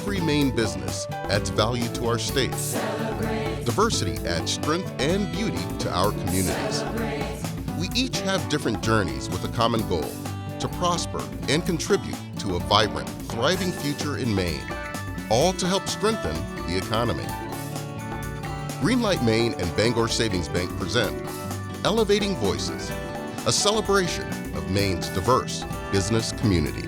every Maine business adds value to our state. Diversity adds strength and beauty to our communities. We each have different journeys with a common goal: to prosper and contribute to a vibrant, thriving future in Maine, all to help strengthen the economy. Greenlight Maine and Bangor Savings Bank present Elevating Voices, a celebration of Maine's diverse business community.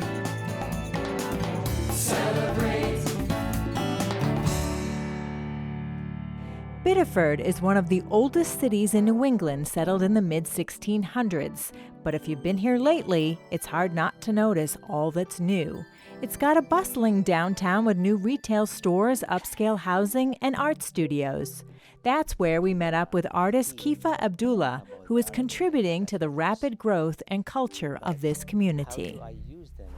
Biddeford is one of the oldest cities in New England, settled in the mid-1600s. But if you've been here lately, it's hard not to notice all that's new. It's got a bustling downtown with new retail stores, upscale housing, and art studios. That's where we met up with artist Kifah Abdulla, who is contributing to the rapid growth and culture of this community.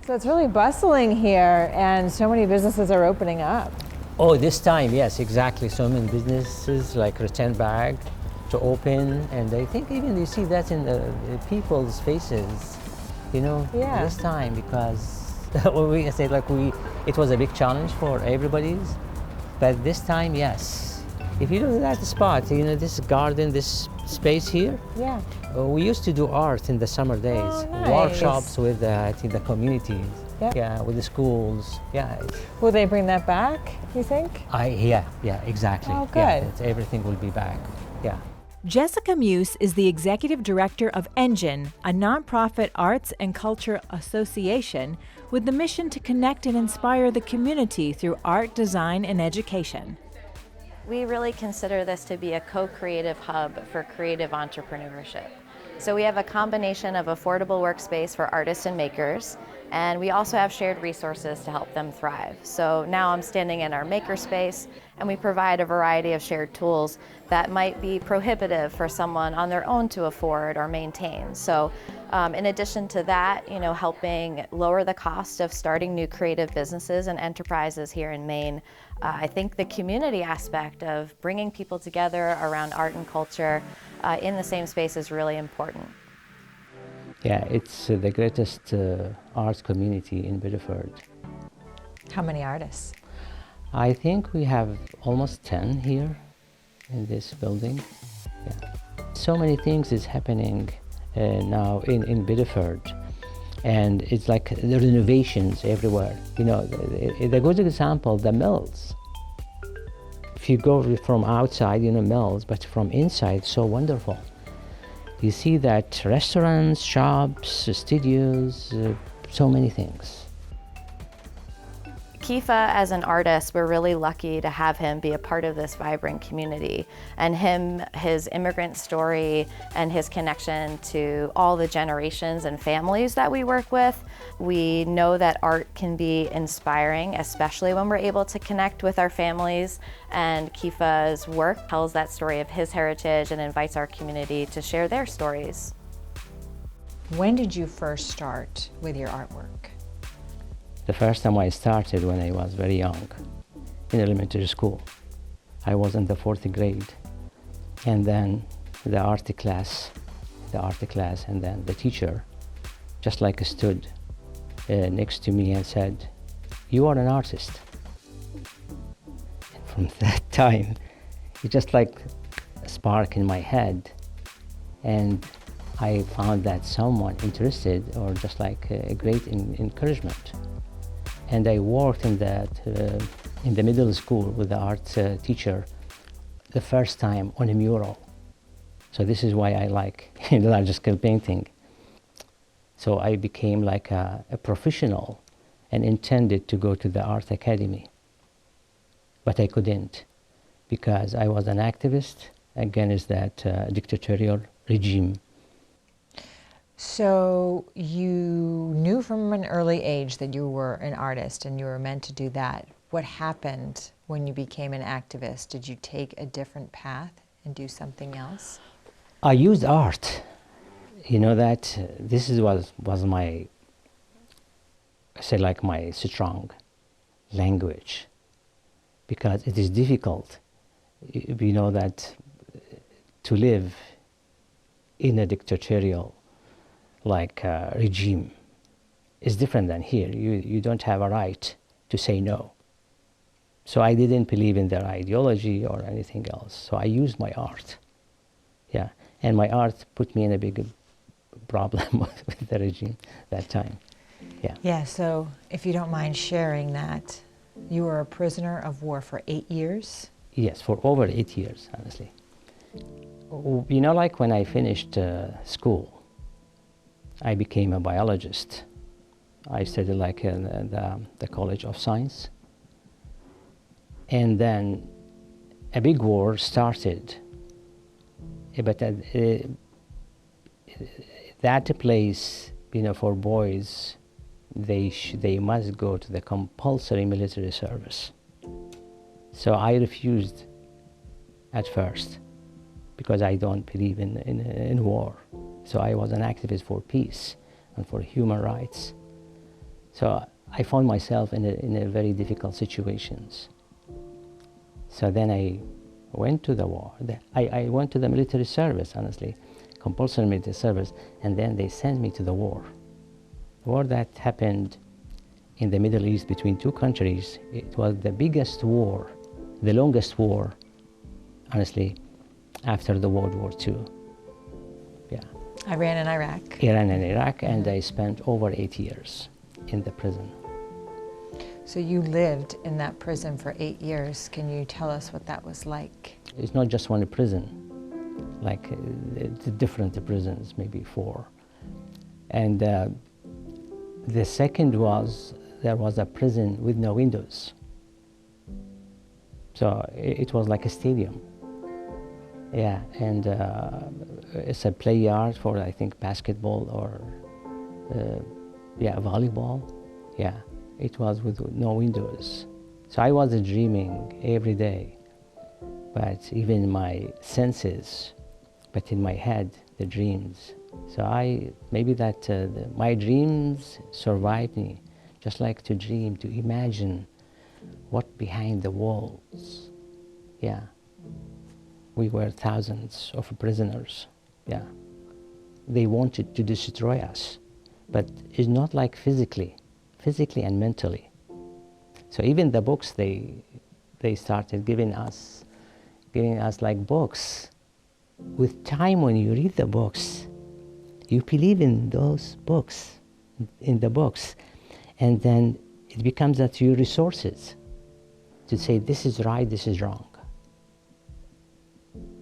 So it's really bustling here, and so many businesses are opening up. Oh, this time, yes, exactly. So many businesses like return back to open, and I think even you see that in the people's faces, you know, this time, because we said it was a big challenge for everybody's, but this time, yes. If you look at that spot, you know, this garden, this space here, we used to do art in the summer days, nice. workshops with in the communities. Yeah, with the schools. Yeah. Will they bring that back, you think? Yeah, exactly. Oh, good. Yeah, everything will be back. Yeah. Jessica Muse is the executive director of Engine, a nonprofit arts and culture association with the mission to connect and inspire the community through art, design, and education. We really consider this to be a co-creative hub for creative entrepreneurship. So we have a combination of affordable workspace for artists and makers, and we also have shared resources to help them thrive. So now I'm standing in our makerspace, and we provide a variety of shared tools that might be prohibitive for someone on their own to afford or maintain. So in addition to that, you know, helping lower the cost of starting new creative businesses and enterprises here in Maine, I think the community aspect of bringing people together around art and culture in the same space is really important. Yeah, it's the greatest art community in Biddeford. How many artists? I think we have almost 10 here in this building. Yeah. So many things is happening now in Biddeford, and it's like the renovations everywhere. You know, the good example, the mills. If you go from outside, you know, mills, but from inside, so wonderful. You see that restaurants, shops, studios, so many things. Kifah, as an artist, we're really lucky to have him be a part of this vibrant community. And his immigrant story and his connection to all the generations and families that we work with. We know that art can be inspiring, especially when we're able to connect with our families. And Kifah's work tells that story of his heritage and invites our community to share their stories. When did you first start with your artwork? The first time I started when I was very young, in elementary school. I was in the 4th grade, and then the art class, and then the teacher just like stood next to me and said, "You are an artist." And from that time, it just like a spark in my head, and I found that someone interested or just like a great encouragement. And I worked in the middle school with the art teacher the first time on a mural. So this is why I like large scale painting. So I became like a professional and intended to go to the art academy. But I couldn't, because I was an activist against that dictatorial regime. So you knew from an early age that you were an artist and you were meant to do that. What happened when you became an activist? Did you take a different path and do something else? I used art. You know that this was my, I say like my strong language, because it is difficult, you know, that to live in a dictatorial regime is different than here. You don't have a right to say no. So I didn't believe in their ideology or anything else. So I used my art. Yeah, and my art put me in a big problem with the regime that time. Yeah. Yeah, so if you don't mind sharing that, you were a prisoner of war for 8 years? Yes, for over 8 years, honestly. You know, like when I finished school, I became a biologist. I studied like in the College of Science. And then a big war started. But that place, you know, for boys, they must go to the compulsory military service. So I refused at first because I don't believe in war. So I was an activist for peace and for human rights. So I found myself in a very difficult situations. So then I went to the war. I went to the military service, honestly, compulsory military service, and then they sent me to the war. The war that happened in the Middle East between two countries, it was the biggest war, the longest war, honestly, after the World War II. Yeah. Iran and Iraq. Iran and Iraq, and I spent over 8 years in the prison. So you lived in that prison for 8 years. Can you tell us what that was like? It's not just one prison, like it's different prisons, maybe 4. And the second was, there was a prison with no windows. So it was like a stadium. Yeah, and it's a play yard for, I think, basketball or, volleyball. Yeah, it was with no windows. So I was dreaming every day, but even my senses, but in my head, the dreams. So maybe that my dreams survived me, just like to dream, to imagine what behind the walls. Yeah. We were thousands of prisoners, yeah. They wanted to destroy us, but it's not like physically and mentally. So even the books, they started giving us like books. With time, when you read the books, you believe in those books, in the books, and then it becomes that your resources to say this is right, this is wrong.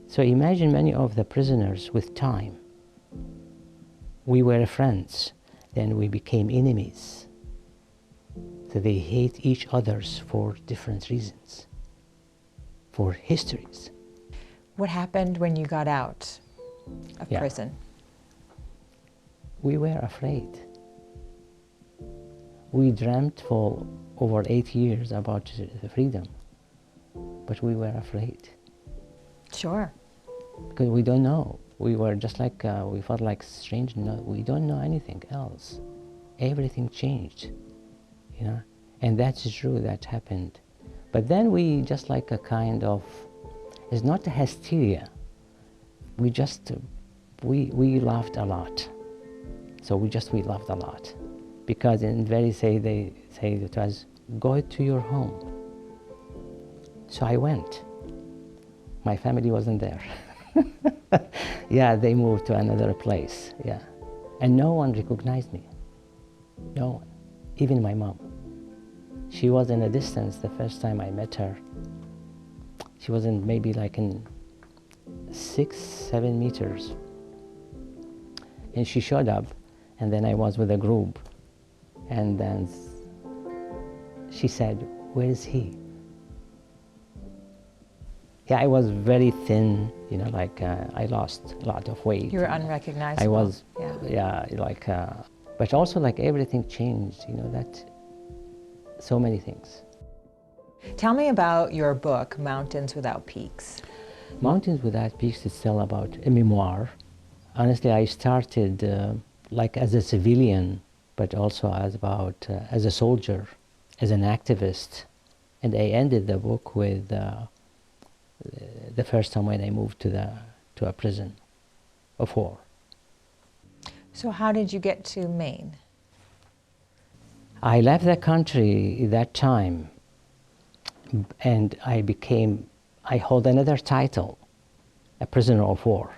So imagine many of the prisoners with time. We were friends, then we became enemies. So they hate each other for different reasons, for histories. What happened when you got out of prison? We were afraid. We dreamt for over 8 years about freedom, but we were afraid. Sure. Because we don't know. We were just like, we felt like strange. No, we don't know anything else. Everything changed, you know? And that's true, that happened. But then we just like a kind of, it's not a hysteria. We just, we laughed a lot. So we laughed a lot. Because they say to us, go to your home. So I went. My family wasn't there. Yeah, they moved to another place, yeah. And no one recognized me. No one, even my mom. She was in a distance the first time I met her. She was in maybe like in 6-7 meters. And she showed up, and then I was with a group. And then she said, where is he? Yeah, I was very thin, you know, like I lost a lot of weight. You were unrecognizable. I was, but also like everything changed, you know, that, so many things. Tell me about your book, Mountains Without Peaks. Mountains Without Peaks is still about a memoir. Honestly, I started like as a civilian, but also as a soldier, as an activist. And I ended the book with the first time when I moved to a prison of war. So how did you get to Maine? I left the country at that time And I hold another title, a prisoner of war.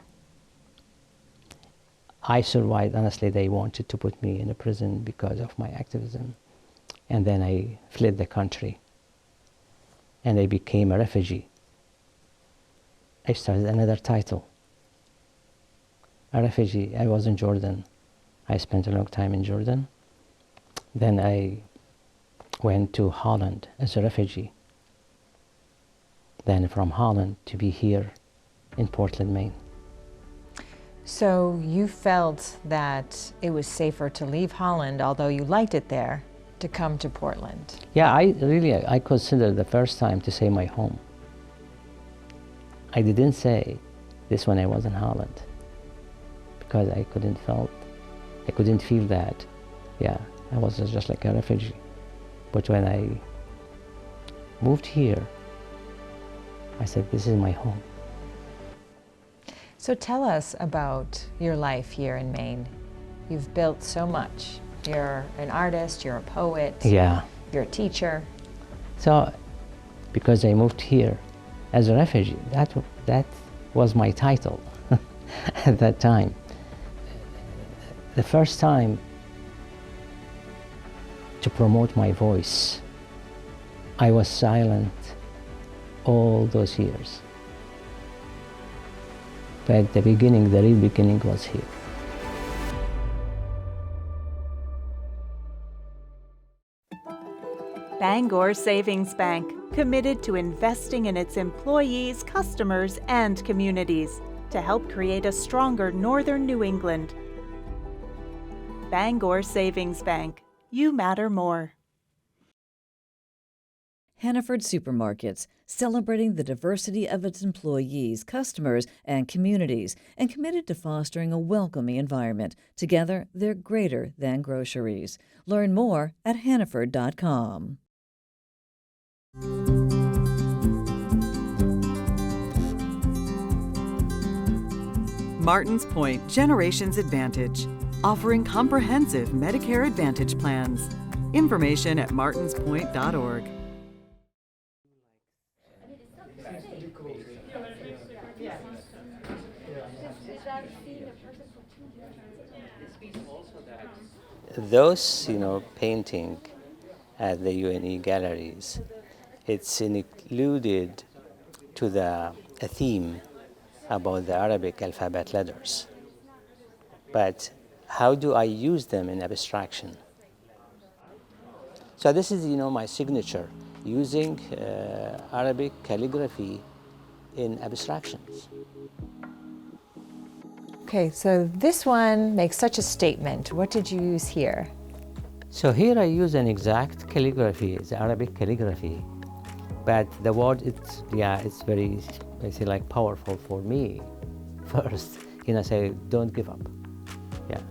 I survived. Honestly, they wanted to put me in a prison because of my activism. And then I fled the country. And I became a refugee. I started another title, a refugee. I was in Jordan. I spent a long time in Jordan. Then I went to Holland as a refugee. Then from Holland to be here in Portland, Maine. So you felt that it was safer to leave Holland, although you liked it there, to come to Portland. Yeah, I consider the first time to say my home. I didn't say this when I was in Holland because I couldn't feel that. Yeah, I was just like a refugee. But when I moved here, I said, this is my home. So tell us about your life here in Maine. You've built so much. You're an artist, you're a poet, Yeah. you're a teacher. So, because I moved here as a refugee, that was my title at that time. The first time to promote my voice, I was silent all those years. But the beginning, the real beginning was here. Bangor Savings Bank, committed to investing in its employees, customers, and communities to help create a stronger Northern New England. Bangor Savings Bank, you matter more. Hannaford Supermarkets, celebrating the diversity of its employees, customers, and communities, and committed to fostering a welcoming environment. Together, they're greater than groceries. Learn more at hannaford.com. Martins Point Generations Advantage, offering comprehensive Medicare Advantage plans. Information at martinspoint.org. Those, painting at the UNE galleries, it's included to a theme about the Arabic alphabet letters. But how do I use them in abstraction? So this is, my signature, using Arabic calligraphy in abstractions. Okay, so this one makes such a statement. What did you use here? So here I use an exact calligraphy, it's Arabic calligraphy. But the word, it's very, powerful for me. First, say, don't give up. Yeah.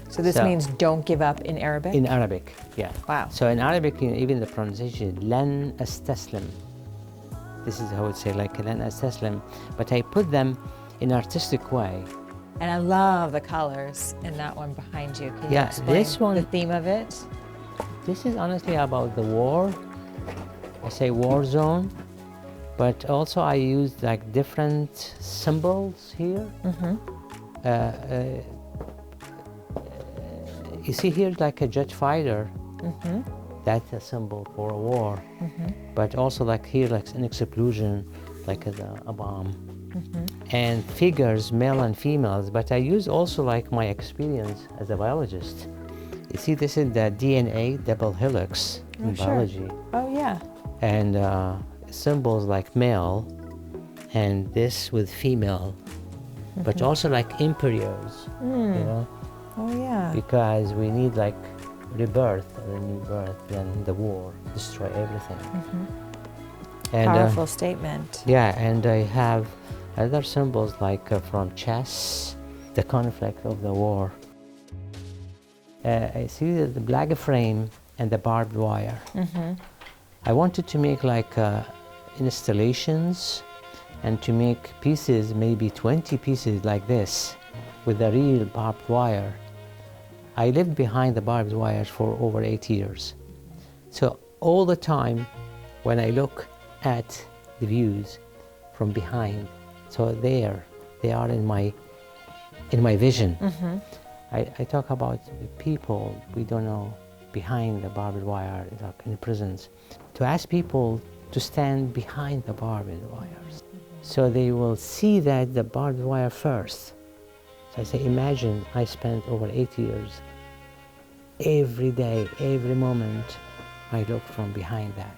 So this means don't give up in Arabic? In Arabic, yeah. Wow. So in Arabic, even the pronunciation, lan astaslim. This is how I would say, lan astaslim. But I put them in artistic way. And I love the colors in that one behind you. Can you explain this one, the theme of it? This is honestly about the war. I say war zone, but also I use different symbols here. You see here a jet fighter. That's a symbol for a war. But also here an explosion, a bomb. And figures, male and females, but I use also my experience as a biologist. You see, this is the DNA double helix in biology. Oh, yeah. And symbols like male, and this with female, but also embryos, Oh, yeah. because we need rebirth or a new birth, then the war destroy everything. And, Powerful statement. Yeah, and I have other symbols from chess, the conflict of the war. I see the black frame and the barbed wire. I wanted to make installations and to make pieces, maybe 20 pieces like this, with a real barbed wire. I lived behind the barbed wire for over 8 years. So all the time, when I look at the views from behind, so there they are in my vision. I talk about the people we don't know behind the barbed wire in the prisons. To ask people to stand behind the barbed wires, so they will see that the barbed wire first. So I say, imagine I spent over 8 years, every day, every moment, I look from behind that.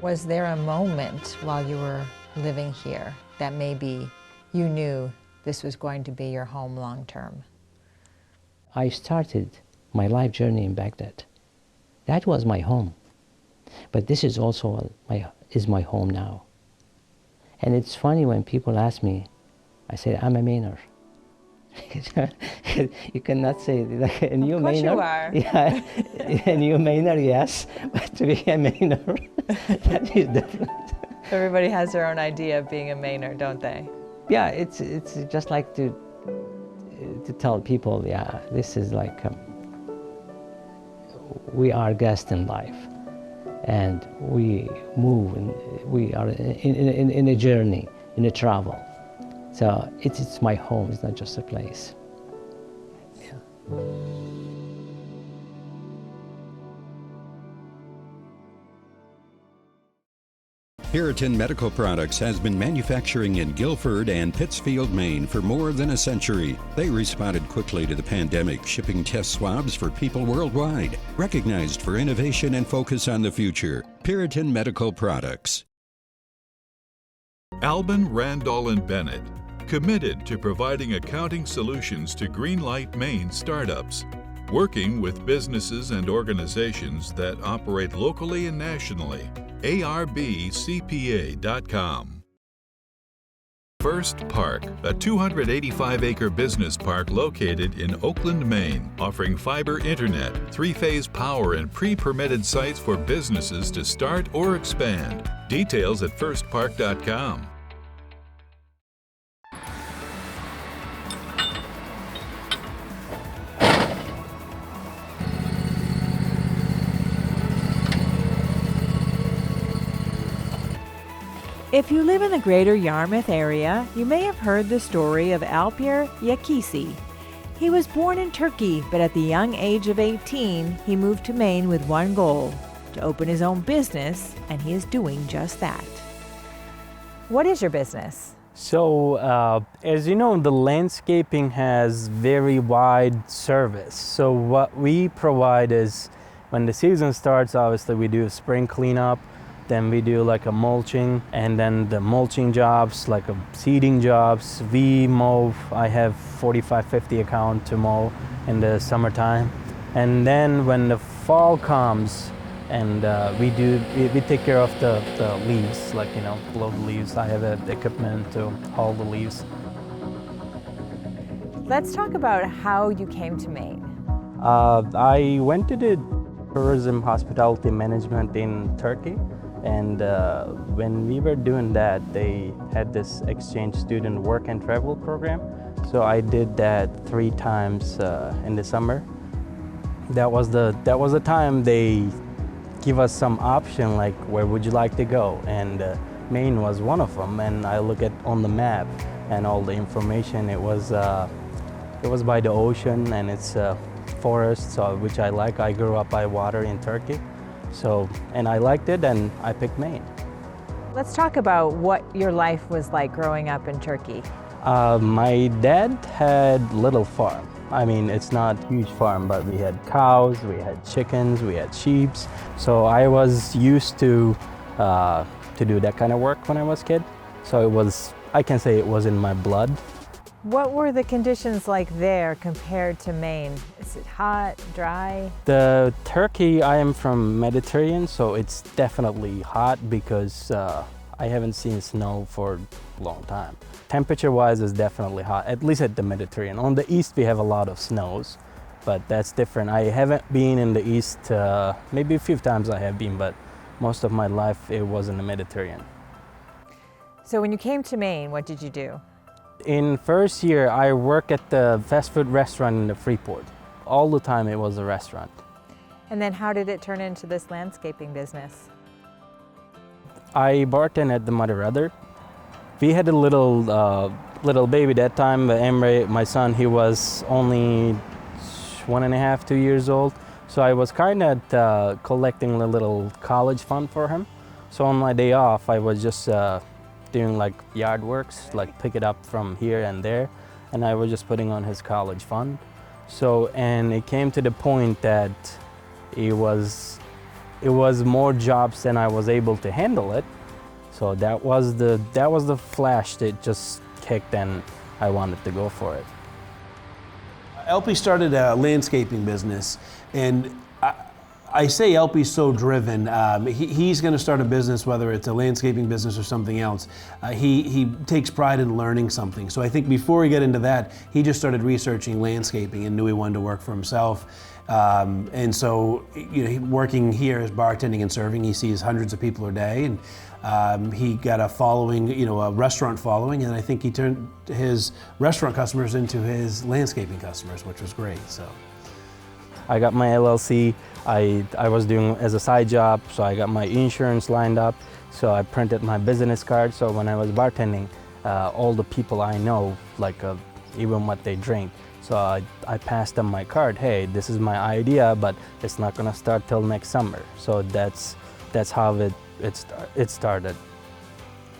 Was there a moment while you were living here that maybe you knew this was going to be your home long term? I started my life journey in Baghdad. That was my home. But this is also my home now. And it's funny when people ask me, I say, I'm a Mainer. You cannot say, like, a new Mainer. Of course you are. Yeah, a new Mainer, yes, but to be a Mainer, that is different. Everybody has their own idea of being a Mainer, don't they? Yeah, it's just like to tell people, yeah, this is like, we are guests in life, and we move, and we are in a journey, in a travel. So it's my home, it's not just a place. Yeah. Puritan Medical Products has been manufacturing in Guilford and Pittsfield, Maine for more than a century. They responded quickly to the pandemic, shipping test swabs for people worldwide. Recognized for innovation and focus on the future. Puritan Medical Products. Albin, Randall & Bennett, committed to providing accounting solutions to Greenlight Maine startups, working with businesses and organizations that operate locally and nationally. ARBCPA.com. First Park, a 285-acre business park located in Oakland, Maine, offering fiber internet, 3-phase power, and pre-permitted sites for businesses to start or expand. Details at firstpark.com. If you live in the greater Yarmouth area, you may have heard the story of Alper Yakisi. He was born in Turkey, but at the young age of 18, he moved to Maine with one goal, to open his own business, and he is doing just that. What is your business? So, as you know, the landscaping has very wide service. So what we provide is, when the season starts, obviously we do a spring cleanup, then we do like a mulching, and then the mulching jobs, like a seeding jobs. We mow, I have 45-50 account to mow in the summertime. And then when the fall comes, and we take care of the leaves, like, you know, blow the leaves. I have the equipment to haul the leaves. Let's talk about how you came to Maine. I went to the tourism hospitality management in Turkey. And when we were doing that, they had this exchange student work and travel program. So I did that 3 times in the summer. That was the time they give us some option, like, where would you like to go? And Maine was one of them. And I look at on the map and all the information. It was by the ocean, and it's forest, so which I like. I grew up by water in Turkey. So, and I liked it, and I picked Maine. Let's talk about what your life was like growing up in Turkey. My dad had little farm. I mean, it's not huge farm, but we had cows, we had chickens, we had sheep. So I was used to do that kind of work when I was a kid. So it was, I can say it was in my blood. What were the conditions like there compared to Maine? Is it hot, dry? The Turkey, I am from Mediterranean, so it's definitely hot because I haven't seen snow for a long time. Temperature-wise, it's definitely hot, at least at the Mediterranean. On the east, we have a lot of snows, but that's different. I haven't been in the east, maybe a few times I have been, but most of my life it was in the Mediterranean. So when you came to Maine, what did you do? In first year, I worked at the fast food restaurant in the Freeport. All the time it was a restaurant. And then how did it turn into this landscaping business? I bartend at the Mother Other. We had a little baby that time, Emre, my son. He was only 1.5, 2 years old. So I was kind of collecting a little college fund for him. So on my day off, I was just doing like yard works, like pick it up from here and there, and I was just putting on his college fund. So, and it came to the point that it was more jobs than I was able to handle it. So that was the flash that just kicked, and I wanted to go for it. LP started a landscaping business, and I say LP's so driven. He's going to start a business, whether it's a landscaping business or something else. He takes pride in learning something. So I think before he got into that, he just started researching landscaping and knew he wanted to work for himself. And so, working here as bartending and serving, he sees hundreds of people a day, and he got a following, a restaurant following, and I think he turned his restaurant customers into his landscaping customers, which was great. So, I got my LLC. I was doing as a side job, so I got my insurance lined up. So I printed my business card. So when I was bartending, all the people I know, like even what they drink. So I passed them my card. Hey, this is my idea, but it's not gonna start till next summer. So that's how it started.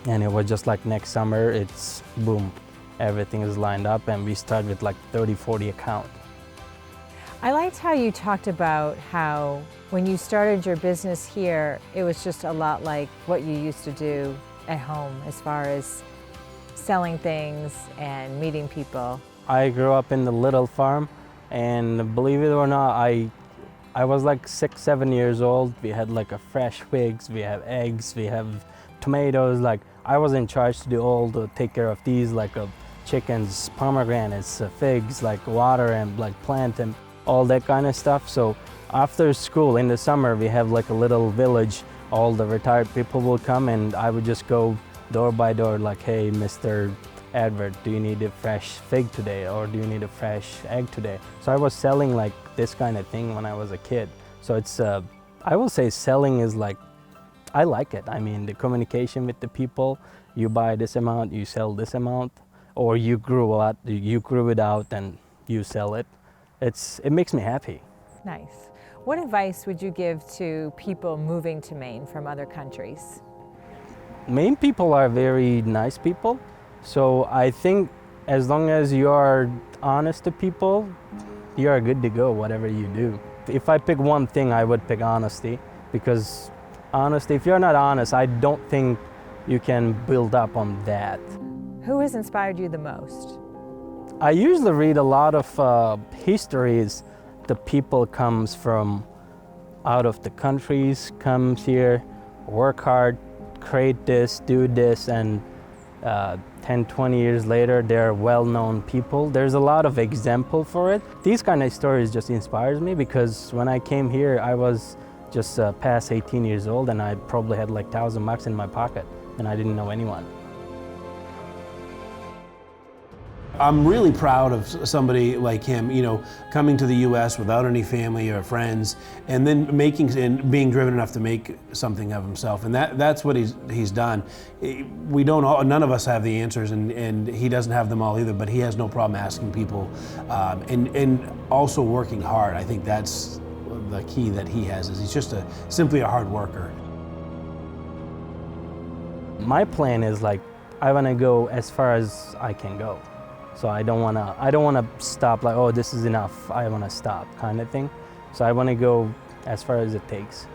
And it was just like next summer, it's boom, everything is lined up, and we start with like 30, 40 accounts. I liked how you talked about how when you started your business here, it was just a lot like what you used to do at home as far as selling things and meeting people. I grew up in the little farm, and believe it or not, I was like 6, 7 years old. We had like a fresh figs, we have eggs, we have tomatoes. Like I was in charge to do all the take care of these, like chickens, pomegranates, figs, like water and like plant and all that kind of stuff. So after school in the summer, we have like a little village. All the retired people will come, and I would just go door by door like, hey, Mr. Edward, do you need a fresh fig today, or do you need a fresh egg today? So I was selling like this kind of thing when I was a kid. So it's, I will say selling is like, I like it. I mean, the communication with the people, you buy this amount, you sell this amount, or you grew it out and you sell it. It makes me happy. Nice. What advice would you give to people moving to Maine from other countries? Maine people are very nice people. So I think as long as you are honest to people, you are good to go, whatever you do. If I pick one thing, I would pick honesty, because honesty, if you're not honest, I don't think you can build up on that. Who has inspired you the most? I usually read a lot of histories. The people comes from out of the countries, comes here, work hard, create this, do this, and 10, 20 years later, they're well-known people. There's a lot of example for it. These kind of stories just inspires me, because when I came here, I was just past 18 years old, and I probably had like $1,000 in my pocket, and I didn't know anyone. I'm really proud of somebody like him, coming to the U.S. without any family or friends, and then being driven enough to make something of himself. And that's what he's done. None of us have the answers, and he doesn't have them all either, but he has no problem asking people, and also working hard. I think that's the key that he has, is he's just simply a hard worker. My plan is like, I want to go as far as I can go. So I don't wanna stop like, oh, this is enough, I wanna stop kind of thing. So I wanna go as far as it takes.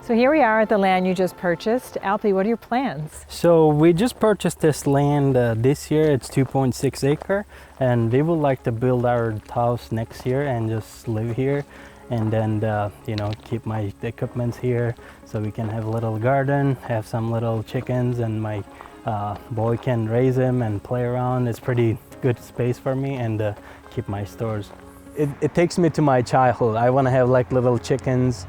So here we are at the land you just purchased. Alpi, what are your plans? So we just purchased this land this year. It's 2.6 acre, and we would like to build our house next year and just live here, and then keep my equipment here, so we can have a little garden, have some little chickens, and my boy can raise him and play around. It's pretty good space for me, and keep my stores. It takes me to my childhood. I want to have like little chickens,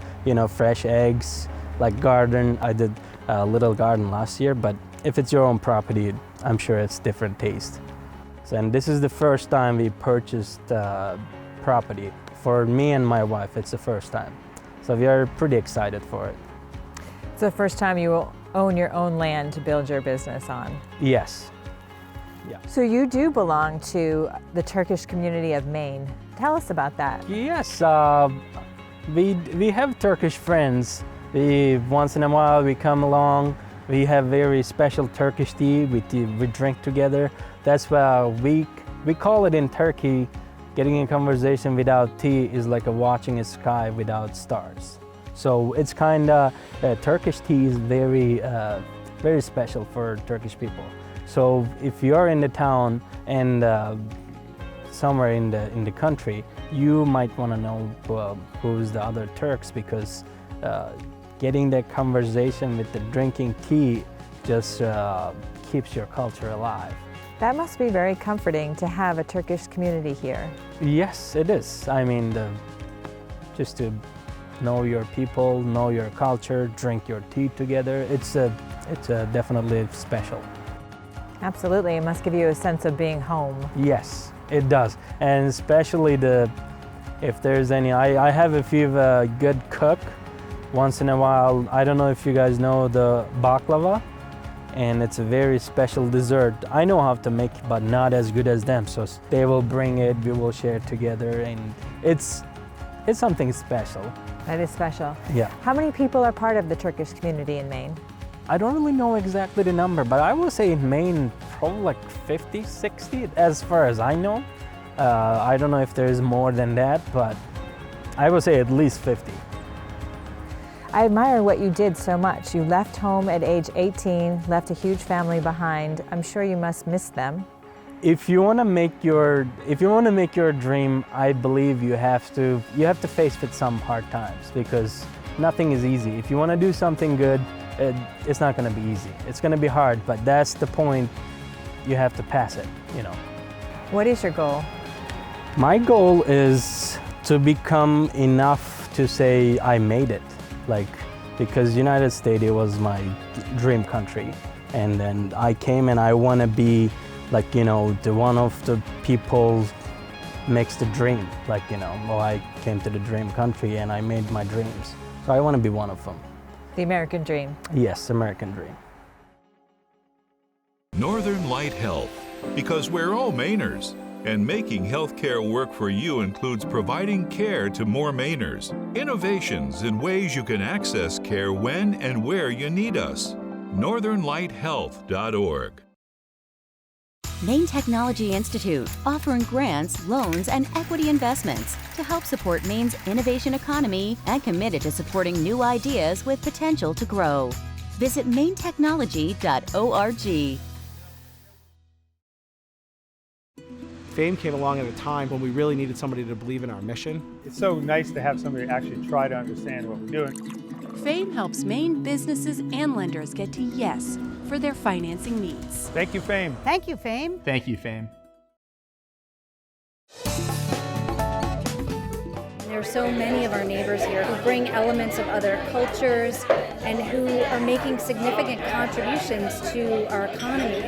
fresh eggs, like garden. I did a little garden last year, but if it's your own property, I'm sure it's different taste. So, and this is the first time we purchased property. For me and my wife, it's the first time. So we are pretty excited for it. It's the first time you will own your own land to build your business on. Yes. Yeah. So you do belong to the Turkish community of Maine. Tell us about that. Yes, we have Turkish friends. Once in a while we come along. We have very special Turkish tea. We drink together. That's why we call it in Turkey, getting a conversation without tea is like watching a sky without stars. So it's kind of, Turkish tea is very special for Turkish people. So if you're in the town and somewhere in the country, you might want to know who's the other Turks, because getting that conversation with the drinking tea just keeps your culture alive. That must be very comforting to have a Turkish community here. Yes, it is. I mean, just to know your people, know your culture, drink your tea together, it's definitely special. Absolutely, it must give you a sense of being home. Yes, it does. And especially if there's any, I have a few good cook. Once in a while, I don't know if you guys know the baklava, and it's a very special dessert. I know how to make it, but not as good as them. So they will bring it, we will share it together, and it's something special. That is special. Yeah. How many people are part of the Turkish community in Maine? I don't really know exactly the number, but I will say in Maine, probably like 50, 60, as far as I know. I don't know if there's more than that, but I would say at least 50. I admire what you did so much. You left home at age 18, left a huge family behind. I'm sure you must miss them. If you want to make your dream, I believe you have to face with some hard times, because nothing is easy. If you want to do something good, it's not going to be easy. It's going to be hard, but that's the point. You have to pass it, you know. What is your goal? My goal is to become enough to say I made it. Because United States, it was my dream country, and then I came and I want to be the one of the people makes the dream. I came to the dream country and I made my dreams. So I want to be one of them. The American dream. Yes, American dream. Northern Light Health, because we're all Mainers. And making healthcare work for you includes providing care to more Mainers. Innovations in ways you can access care when and where you need us. northernlighthealth.org. Maine Technology Institute, offering grants, loans, and equity investments to help support Maine's innovation economy, and committed to supporting new ideas with potential to grow. Visit mainetechnology.org. FAME came along at a time when we really needed somebody to believe in our mission. It's so nice to have somebody actually try to understand what we're doing. FAME helps Maine businesses and lenders get to yes for their financing needs. Thank you, FAME. Thank you, FAME. Thank you, FAME. There are so many of our neighbors here who bring elements of other cultures and who are making significant contributions to our economy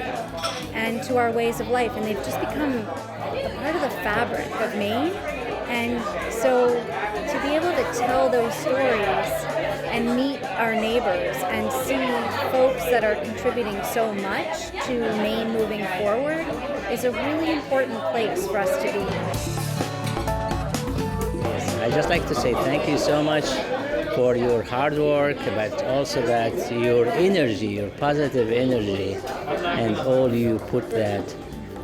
and to our ways of life, and they've just become a part of the fabric of Maine. And so to be able to tell those stories and meet our neighbors and see folks that are contributing so much to Maine moving forward is a really important place for us to be. I'd just like to say thank you so much for your hard work, but also that your energy, your positive energy, and all you put that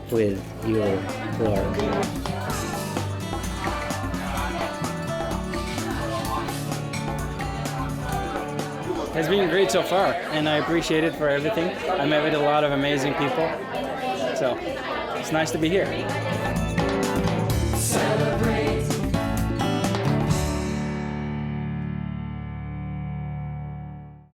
with your work. It's been great so far, and I appreciate it for everything. I met with a lot of amazing people, so it's nice to be here.